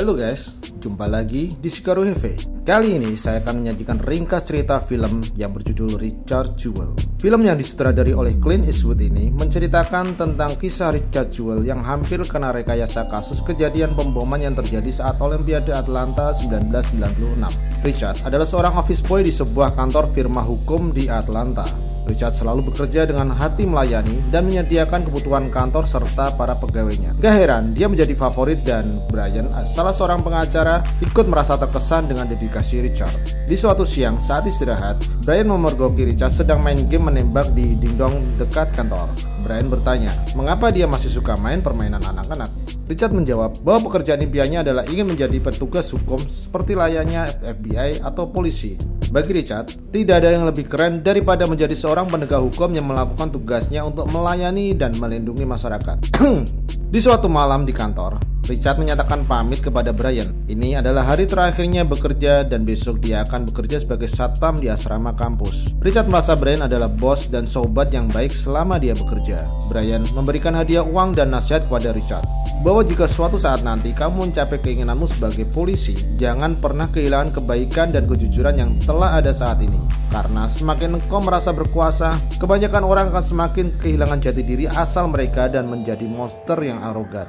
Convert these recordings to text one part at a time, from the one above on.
Halo guys, jumpa lagi di Sikaru Heavy. Kali ini saya akan menyajikan ringkas cerita film yang berjudul Richard Jewell. Film yang disutradari oleh Clint Eastwood ini menceritakan tentang kisah Richard Jewell yang hampir kena rekayasa kasus kejadian pemboman yang terjadi saat Olimpiade Atlanta 1996. Richard adalah seorang office boy di sebuah kantor firma hukum di Atlanta. Richard selalu bekerja dengan hati melayani dan menyediakan kebutuhan kantor serta para pegawainya. Gak heran, dia menjadi favorit dan Brian, salah seorang pengacara, ikut merasa terkesan dengan dedikasi Richard. Di suatu siang, saat istirahat, Brian memergoki Richard sedang main game menembak di dingdong dekat kantor. Brian bertanya, mengapa dia masih suka main permainan anak-anak? Richard menjawab bahwa pekerjaan impiannya adalah ingin menjadi petugas hukum seperti layaknya FBI atau polisi. Bagi Richard, tidak ada yang lebih keren daripada menjadi seorang penegak hukum yang melakukan tugasnya untuk melayani dan melindungi masyarakat. Di suatu malam di kantor, Richard menyatakan pamit kepada Brian. Ini adalah hari terakhirnya bekerja dan besok dia akan bekerja sebagai satpam di asrama kampus. Richard merasa Brian adalah bos dan sobat yang baik selama dia bekerja. Brian memberikan hadiah uang dan nasihat kepada Richard bahwa jika suatu saat nanti kamu mencapai keinginanmu sebagai polisi, jangan pernah kehilangan kebaikan dan kejujuran yang telah ada saat ini. Karena semakin engkau merasa berkuasa, kebanyakan orang akan semakin kehilangan jati diri asal mereka dan menjadi monster yang arogan.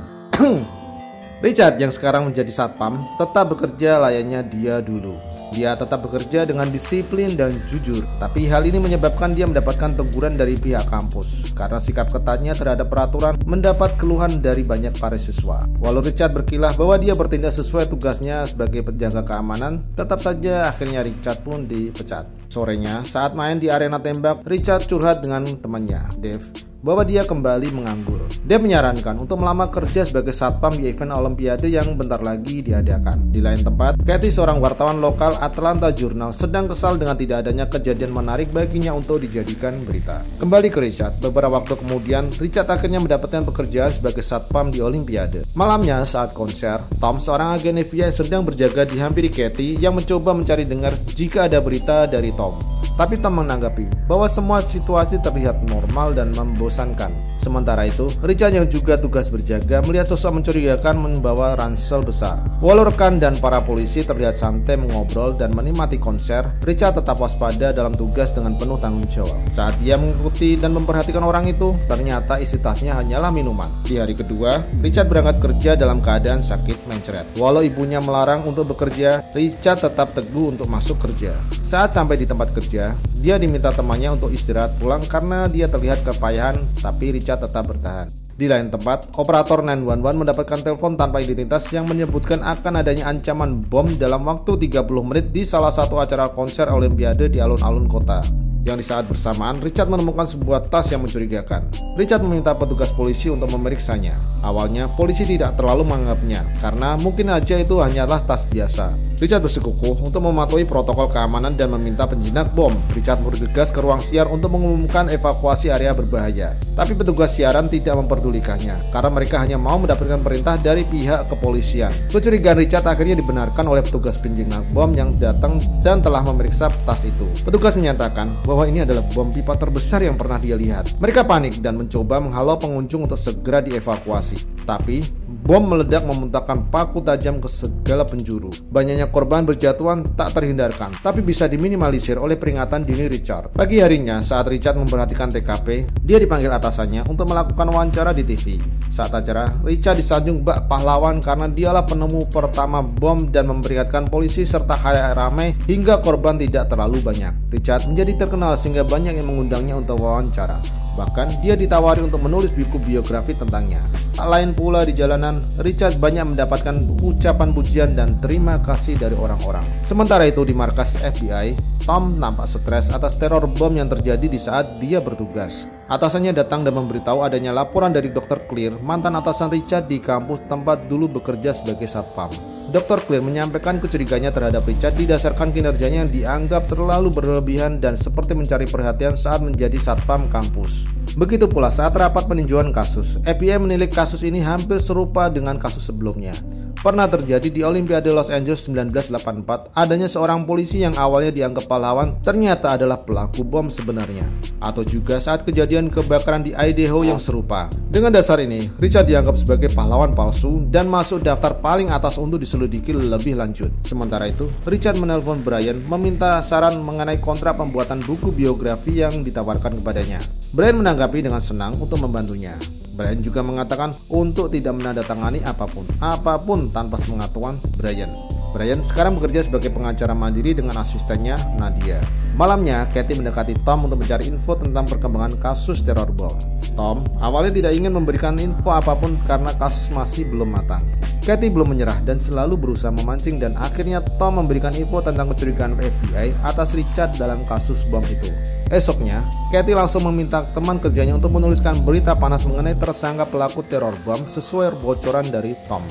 Richard yang sekarang menjadi satpam tetap bekerja layaknya dia dulu. Dia tetap bekerja dengan disiplin dan jujur, tapi hal ini menyebabkan dia mendapatkan teguran dari pihak kampus karena sikap ketatnya terhadap peraturan mendapat keluhan dari banyak para siswa. Walau Richard berkilah bahwa dia bertindak sesuai tugasnya sebagai penjaga keamanan, tetap saja akhirnya Richard pun dipecat. Sorenya, saat main di arena tembak, Richard curhat dengan temannya, Dave, bahwa dia kembali menganggur. Dia menyarankan untuk melamar kerja sebagai satpam di event Olimpiade yang bentar lagi diadakan. Di lain tempat, Kathy, seorang wartawan lokal Atlanta Journal, sedang kesal dengan tidak adanya kejadian menarik baginya untuk dijadikan berita. Kembali ke Richard, beberapa waktu kemudian, Richard akhirnya mendapatkan pekerjaan sebagai satpam di Olimpiade. Malamnya saat konser, Tom, seorang agen FBI, sedang berjaga dihampiri Kathy yang mencoba mencari dengar jika ada berita dari Tom. Tapi Tom menanggapi bahwa semua situasi terlihat normal dan membosankan. Sementara itu, Richard yang juga tugas berjaga melihat sosok mencurigakan membawa ransel besar. Walau rekan dan para polisi terlihat santai mengobrol dan menikmati konser, Richard tetap waspada dalam tugas dengan penuh tanggung jawab. Saat dia mengikuti dan memperhatikan orang itu, ternyata isi tasnya hanyalah minuman. Di hari kedua, Richard berangkat kerja dalam keadaan sakit mencret. Walau ibunya melarang untuk bekerja, Richard tetap teguh untuk masuk kerja. Saat sampai di tempat kerja, dia diminta temannya untuk istirahat pulang karena dia terlihat kepayahan, tapi Richard tetap bertahan. Di lain tempat, operator 911 mendapatkan telepon tanpa identitas yang menyebutkan akan adanya ancaman bom dalam waktu 30 menit di salah satu acara konser Olimpiade di alun-alun kota. Yang di saat bersamaan, Richard menemukan sebuah tas yang mencurigakan. Richard meminta petugas polisi untuk memeriksanya. Awalnya, polisi tidak terlalu menganggapnya, karena mungkin aja itu hanyalah tas biasa. Richard bersikukuh untuk mematuhi protokol keamanan dan meminta penjinak bom. Richard bergegas ke ruang siar untuk mengumumkan evakuasi area berbahaya. Tapi petugas siaran tidak memperdulikannya, karena mereka hanya mau mendapatkan perintah dari pihak kepolisian. Kecurigaan Richard akhirnya dibenarkan oleh petugas penjinak bom yang datang dan telah memeriksa tas itu. Petugas menyatakan bahwa ini adalah bom pipa terbesar yang pernah dia lihat. Mereka panik dan mencoba menghalau pengunjung untuk segera dievakuasi. Tapi, bom meledak memuntahkan paku tajam ke segala penjuru. Banyaknya korban berjatuhan tak terhindarkan, tapi bisa diminimalisir oleh peringatan dini Richard. Pagi harinya, saat Richard memperhatikan TKP, dia dipanggil atasannya untuk melakukan wawancara di TV. Saat acara, Richard disanjung bak pahlawan karena dialah penemu pertama bom dan memperingatkan polisi serta halayak ramai hingga korban tidak terlalu banyak. Richard menjadi terkenal sehingga banyak yang mengundangnya untuk wawancara. Bahkan dia ditawari untuk menulis buku biografi tentangnya. Tak lain pula di jalanan, Richard banyak mendapatkan ucapan pujian dan terima kasih dari orang-orang. Sementara itu di markas FBI, Tom nampak stres atas teror bom yang terjadi di saat dia bertugas. Atasannya datang dan memberitahu adanya laporan dari Dr. Clear, mantan atasan Richard di kampus tempat dulu bekerja sebagai satpam. Dr. Clear menyampaikan kecuriganya terhadap Richard didasarkan kinerjanya yang dianggap terlalu berlebihan dan seperti mencari perhatian saat menjadi satpam kampus. Begitu pula saat rapat peninjauan kasus, FBI menilai kasus ini hampir serupa dengan kasus sebelumnya. pernah terjadi di Olimpiade Los Angeles 1984. Adanya seorang polisi yang awalnya dianggap pahlawan ternyata adalah pelaku bom sebenarnya. Atau juga saat kejadian kebakaran di Idaho yang serupa. Dengan dasar ini, Richard dianggap sebagai pahlawan palsu dan masuk daftar paling atas untuk diselidiki lebih lanjut. Sementara itu, Richard menelpon Brian meminta saran mengenai kontrak pembuatan buku biografi yang ditawarkan kepadanya. Brian menanggapi dengan senang untuk membantunya. Brian juga mengatakan untuk tidak menandatangani apapun tanpa sepengetahuan Brian. Brian sekarang bekerja sebagai pengacara mandiri dengan asistennya Nadia. Malamnya, Kathy mendekati Tom untuk mencari info tentang perkembangan kasus teror bom. Tom awalnya tidak ingin memberikan info apapun karena kasus masih belum matang. Kathy belum menyerah dan selalu berusaha memancing, dan akhirnya Tom memberikan info tentang kecurigaan FBI atas Richard dalam kasus bom itu. Esoknya, Kathy langsung meminta teman kerjanya untuk menuliskan berita panas mengenai tersangka pelaku teror bom sesuai bocoran dari Tom.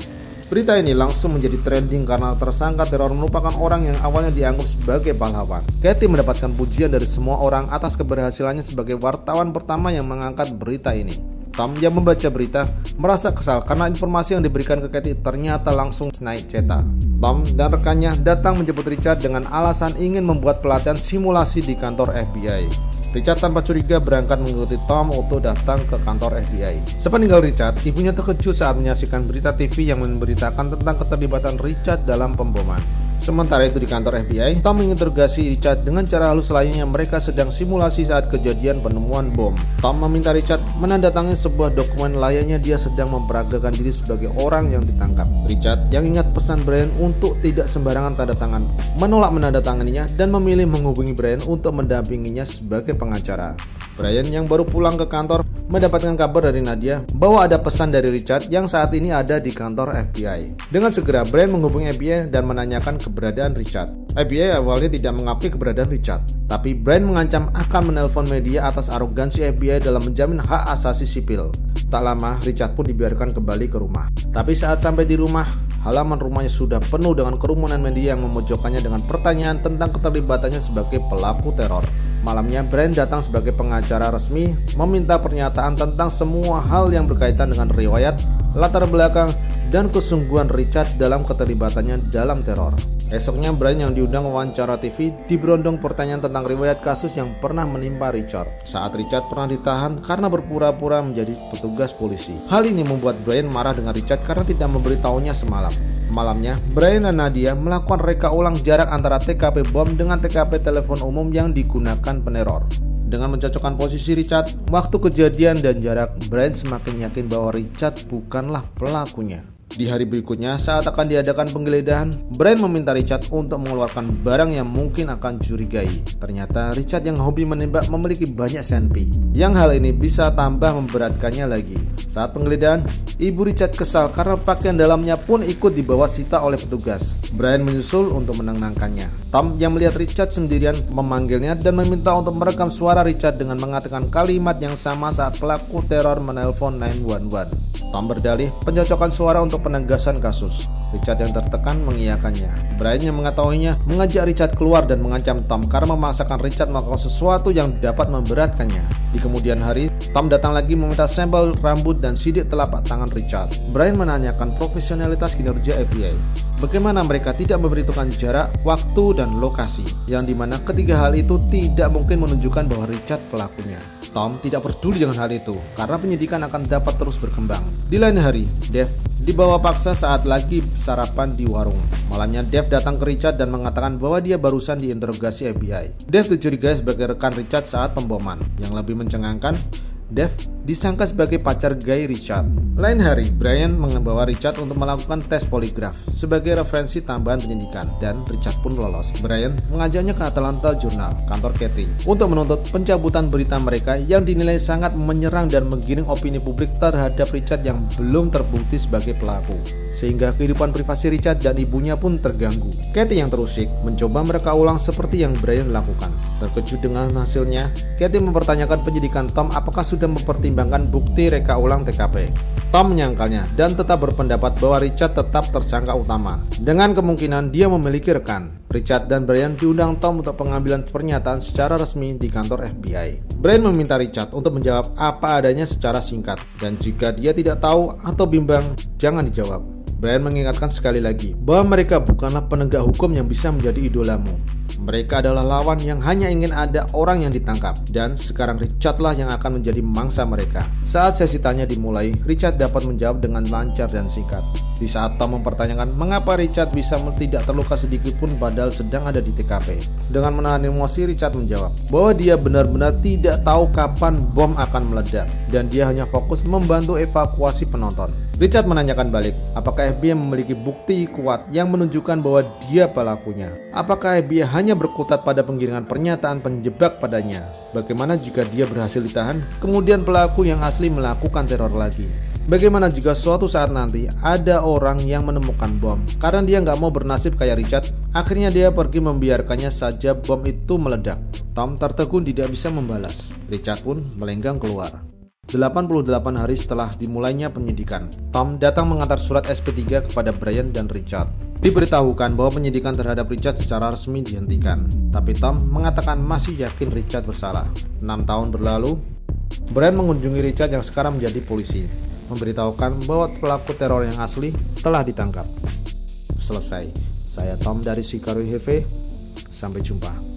Berita ini langsung menjadi trending karena tersangka teror merupakan orang yang awalnya dianggap sebagai pahlawan. Kathy mendapatkan pujian dari semua orang atas keberhasilannya sebagai wartawan pertama yang mengangkat berita ini. Tom yang membaca berita merasa kesal karena informasi yang diberikan ke Kathy ternyata langsung naik cetak. Tom dan rekannya datang menjemput Richard dengan alasan ingin membuat pelatihan simulasi di kantor FBI. Richard tanpa curiga berangkat mengikuti Tom untuk datang ke kantor FBI. Sepeninggal Richard, ibunya terkejut saat menyaksikan berita TV yang memberitakan tentang keterlibatan Richard dalam pemboman. Sementara itu di kantor FBI, Tom menginterogasi Richard dengan cara halus lainnya. Mereka sedang simulasi saat kejadian penemuan bom. Tom meminta Richard menandatangani sebuah dokumen layaknya dia sedang memperagakan diri sebagai orang yang ditangkap. Richard yang ingat pesan Brian untuk tidak sembarangan tanda tangan, menolak menandatanganinya dan memilih menghubungi Brian untuk mendampinginya sebagai pengacara. Brian yang baru pulang ke kantor mendapatkan kabar dari Nadia bahwa ada pesan dari Richard yang saat ini ada di kantor FBI. Dengan segera Brian menghubungi FBI dan menanyakan keberadaan Richard. FBI awalnya tidak mengakui keberadaan Richard, tapi Brian mengancam akan menelpon media atas arogansi FBI dalam menjamin hak asasi sipil. Tak lama Richard pun dibiarkan kembali ke rumah. Tapi saat sampai di rumah, halaman rumahnya sudah penuh dengan kerumunan media yang memojokkannya dengan pertanyaan tentang keterlibatannya sebagai pelaku teror. Malamnya, Brian datang sebagai pengacara resmi meminta pernyataan tentang semua hal yang berkaitan dengan riwayat, latar belakang, dan kesungguhan Richard dalam keterlibatannya dalam teror. Esoknya, Brian yang diundang wawancara TV diberondong pertanyaan tentang riwayat kasus yang pernah menimpa Richard. Saat Richard pernah ditahan karena berpura-pura menjadi petugas polisi. Hal ini membuat Brian marah dengan Richard karena tidak memberitahunya semalam. Malamnya, Brian dan Nadia melakukan reka ulang jarak antara TKP bom dengan TKP telepon umum yang digunakan peneror. Dengan mencocokkan posisi Richard, waktu kejadian dan jarak, Brian semakin yakin bahwa Richard bukanlah pelakunya. Di hari berikutnya, saat akan diadakan penggeledahan, Brian meminta Richard untuk mengeluarkan barang yang mungkin akan curigai. Ternyata Richard yang hobi menembak memiliki banyak senpi, yang hal ini bisa tambah memberatkannya lagi. Saat penggeledahan, ibu Richard kesal karena pakaian dalamnya pun ikut dibawa sita oleh petugas. Brian menyusul untuk menenangkannya. Tom yang melihat Richard sendirian memanggilnya dan meminta untuk merekam suara Richard dengan mengatakan kalimat yang sama saat pelaku teror menelpon 911. Tom berdalih pencocokan suara untuk penegasan kasus. Richard yang tertekan mengiyakannya. Brian yang mengetahuinya mengajak Richard keluar dan mengancam Tom karena memaksakan Richard melakukan sesuatu yang dapat memberatkannya. Di kemudian hari, Tom datang lagi meminta sampel rambut dan sidik telapak tangan Richard. Brian menanyakan profesionalitas kinerja FBI. Bagaimana mereka tidak memberitahukan jarak, waktu, dan lokasi, yang dimana ketiga hal itu tidak mungkin menunjukkan bahwa Richard pelakunya. Tom tidak peduli dengan hal itu karena penyidikan akan dapat terus berkembang. Di lain hari, Dave dibawa paksa saat lagi sarapan di warung. Malamnya Dave datang ke Richard dan mengatakan bahwa dia barusan diinterogasi FBI. Dave dicurigai sebagai rekan Richard saat pemboman. Yang lebih mencengangkan, Dave disangka sebagai pacar gay Richard. Lain hari, Brian membawa Richard untuk melakukan tes poligraf sebagai referensi tambahan penyidikan, dan Richard pun lolos. Brian mengajaknya ke Atlanta Journal, kantor Kathy, untuk menuntut pencabutan berita mereka yang dinilai sangat menyerang dan menggiring opini publik terhadap Richard yang belum terbukti sebagai pelaku, sehingga kehidupan privasi Richard dan ibunya pun terganggu. Kathy yang terusik mencoba mereka ulang seperti yang Brian lakukan. Terkejut dengan hasilnya, Kathy mempertanyakan penyidikan Tom apakah sudah mempertimbangkan bukti reka ulang TKP. Tom menyangkalnya dan tetap berpendapat bahwa Richard tetap tersangka utama, dengan kemungkinan dia memiliki rekan. Richard dan Brian diundang Tom untuk pengambilan pernyataan secara resmi di kantor FBI. Brian meminta Richard untuk menjawab apa adanya secara singkat, dan jika dia tidak tahu atau bimbang, jangan dijawab. Brian mengingatkan sekali lagi bahwa mereka bukanlah penegak hukum yang bisa menjadi idolamu. Mereka adalah lawan yang hanya ingin ada orang yang ditangkap, dan sekarang Richard lah yang akan menjadi mangsa mereka. Saat sesi tanya dimulai, Richard dapat menjawab dengan lancar dan singkat. Di saat Tom mempertanyakan mengapa Richard bisa tidak terluka sedikit pun padahal sedang ada di TKP. Dengan menahan emosi, Richard menjawab bahwa dia benar-benar tidak tahu kapan bom akan meledak, dan dia hanya fokus membantu evakuasi penonton. Richard menanyakan balik, apakah FBI memiliki bukti kuat yang menunjukkan bahwa dia pelakunya? Apakah FBI hanya berkutat pada penggiringan pernyataan penjebak padanya? Bagaimana jika dia berhasil ditahan, kemudian pelaku yang asli melakukan teror lagi? Bagaimana jika suatu saat nanti ada orang yang menemukan bom? Karena dia nggak mau bernasib kayak Richard, akhirnya dia pergi membiarkannya saja bom itu meledak. Tom tertegun tidak bisa membalas. Richard pun melenggang keluar. 88 hari setelah dimulainya penyidikan, Tom datang mengantar surat SP3 kepada Brian dan Richard. Diberitahukan bahwa penyidikan terhadap Richard secara resmi dihentikan, tapi Tom mengatakan masih yakin Richard bersalah. 6 tahun berlalu, Brian mengunjungi Richard yang sekarang menjadi polisi, memberitahukan bahwa pelaku teror yang asli telah ditangkap. Selesai. Saya Tom dari Shikaru HV. Sampai jumpa.